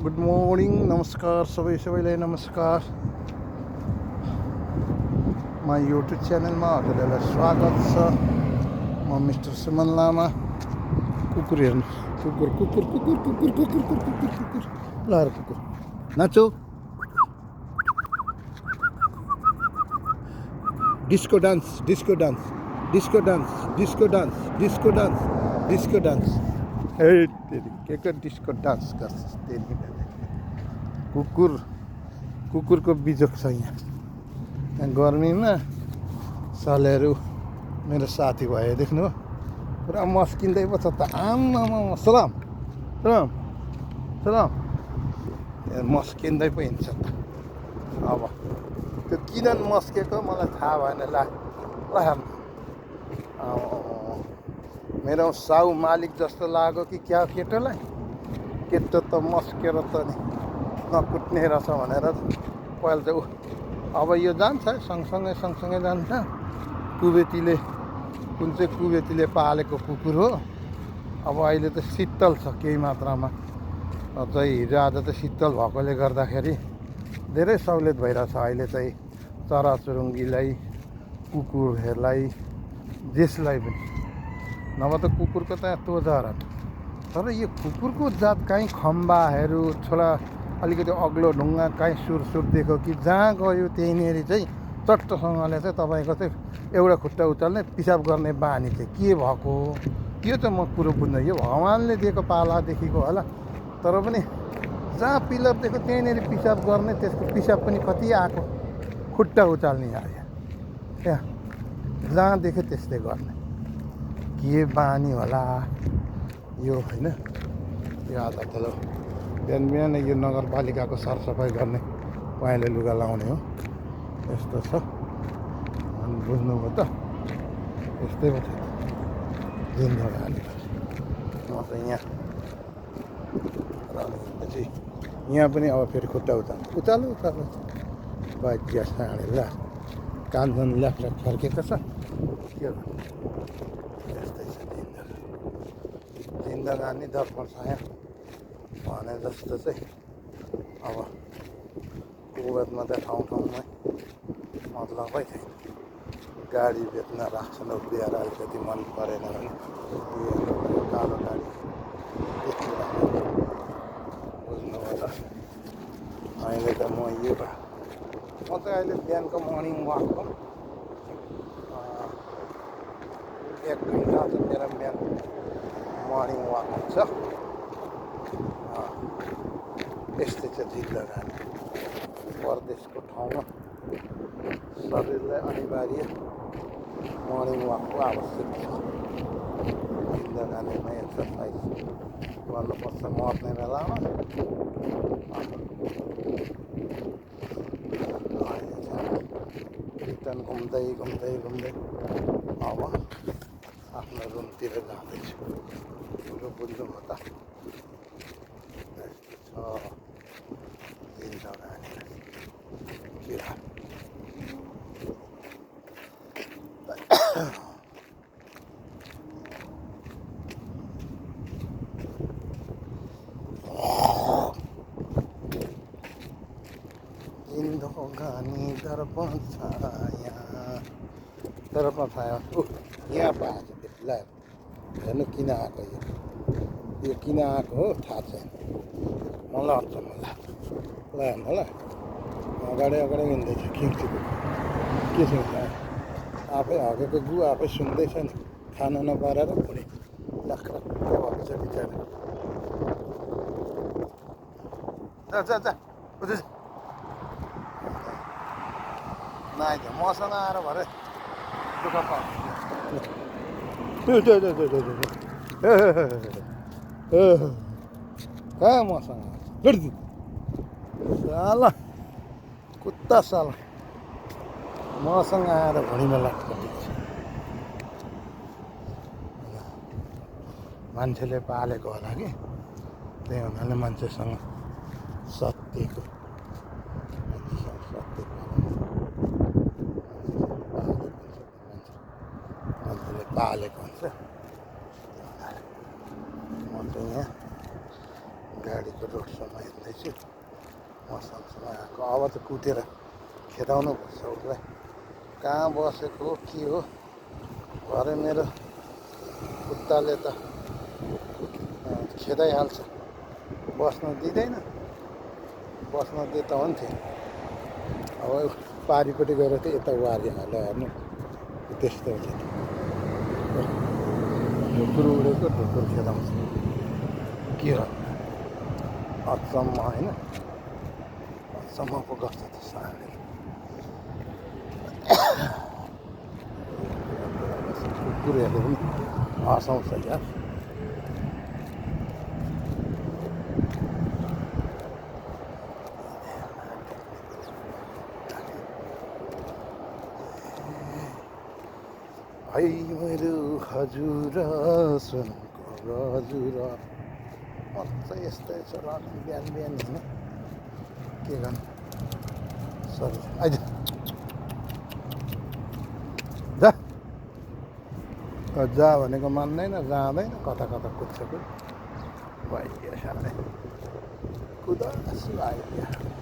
Good morning, नमस्कार सबैलाई नमस्कार। म युट्युब च्यानलमा हजुरहरूलाई स्वागत छ। म मिस्टर सुमन लामा। कुकुर हेर्नु, कुकुर कुकुर कुकुर कुकुर कुकुर कुकुर कुकुर कुकुर ल कुकुर नाचो। Disco dance disco dance disco dance disco dance disco dance disco dance. हे के डिस्को डान्स गर्छ तेरी कुकुर। कुकुरको बिजोक छ यहाँ गर्मीमा। सालेहरू मेरो साथी भयो देख्नु, पुरा मस्किँदै पो छ त। आम्मा सलाम सलाम सलाम मस्किँदै पो हिँड्छ त। अब त्यो किन मस्केको मलाई थाहा भएन। ला मेरो साउ मालिक जस्तो लाग्यो कि क्या केटोलाई। केटो त मस्केर त नि नकुट्ने रहेछ भनेर पहिला चाहिँ अब यो जान्छ सँगसँगै जान्छ। कुबेतीले कुन चाहिँ कुबेतीले पालेको कुकुर हो। अब अहिले त शीतल छ केही मात्रामा। अझै हिजो आज त शीतल भएकोले गर्दाखेरि धेरै सहुलियत भइरहेछ अहिले चाहिँ चराचुरुङ्गीलाई, कुकुरहरूलाई, जेसलाई पनि। नभए त कुकुरको त तोजार। तर यो कुकुरको जात काहीँ खम्बाहरू छोडा अलिकति अग्लो ढुङ्गा काहीँ सुर देख्यो कि जहाँ गयो त्यहीँनिर चाहिँ चट्टसँगले चाहिँ तपाईँको चाहिँ एउटा खुट्टा उचाल्ने पिसाब गर्ने बानी चाहिँ के भएको हो यो चाहिँ म कुरो बुझ्न। यो भगवान्ले दिएको पालादेखिको होला। तर पनि जहाँ पिलर देख्यो त्यहीँनिर पिसाब गर्ने, त्यसको पिसाब पनि कति आएको, खुट्टा उचाल्ने आयो त्यहाँ जहाँ देख्यो त्यस्तै गर्ने। के बानी होला यो होइन। यो आज त बिहान बिहान यो नगरपालिकाको सरसफाइ गर्ने पहेँलो लुगा लाउने हो। यस्तो छ अनि बुझ्नुभयो त। यस्तै पो छ जिन्दगानी। म त यहाँ पनि अब फेरि खुट्टा उचाल्नु बाजिया साँडे ल कान्छन ल्याप्रा फर्केको छ। के यस्तै छ जिन्दगानी दर्पण छाया भने जस्तो चाहिँ। अब कुवतमा त ठाउँमै मतलबै छैन। गाडी बेच्न राख्छन् उभिएर अलिकति मन परेन भने कालो गाडी बेचिरहेको बुझ्नुभयो त। अहिले त म चाहिँ अहिले बिहानको मर्निङ वाकको 1 घन्टा त मेरो बिहान मर्निङ वाक हुन्छ। यस्तै छ जिन्दगानी। परदेशको ठाउँमा शरीरलाई अनिवार्य मर्निङ वाकको आवश्यक छ। जिन्दगानीमा एक्सर्साइज गर्नुपर्छ मर्ने बेलामा। रिटर्न घुम्दै अब आफ्नो रुमतिर जाँदैछु। कुरो बुझ्नुभयो त। यस्तो छ जिन्दगानी। के जिन्दगानी दर्पण छाया यहाँ पाएको ल हेर्नु किन आएको यो किन आएको हो थाहा छैन मलाई। अचम्म ल हेर्नु ल अगाडि हिँड्दैछ खिर्कीको। के छ आफै हगेको गु आफै सुन्दैछ नि। खाना नपारेर भुँडी लाख्रक्क भएको छ बिचरा। जा नाइ मसँग आएर भरे दुःख पाउँछ। कहाँ मसँग साला कुत्ता साला मसँग आएर भुँडीमा लाग्छ। मान्छेले पालेको होला कि त्यही हुनाले मान्छेसँग सत्यको मान्छेले पालेको हुन्छ। म चाहिँ यहाँ गाडीको बाटोको रोडसम्म हिँड्दैछु म सँगसँगै आएको अब त कुदेर खेदाउनु पर्छ उसलाई कहाँ बसेको हो के हो भरे मेरो कुत्ताले त खेदाइहाल्छ बस्न दिँदैन बस्न दिए त हुन्थ्यो अब पारिपट्टि गएर चाहिँ यता वारिहाल्यो हेर्नु त्यस्तो छ ढुकुर उडेको ढुकुर खेदाउँछ के हो अचम्म होइन अचम्म पो गर्छ त साले कुकुरहरूले पनि हँसाउँछ यार भाइ मेरो हजुर सुनको हजुर मजा यस्तै छ रनिङ बिहान बिहान होइन के गर्नु सरी आइज जा भनेको मान्दैन जाँदैन कता कता कुद्छ कुद भइदियो साह्रै कुदास लाग्यो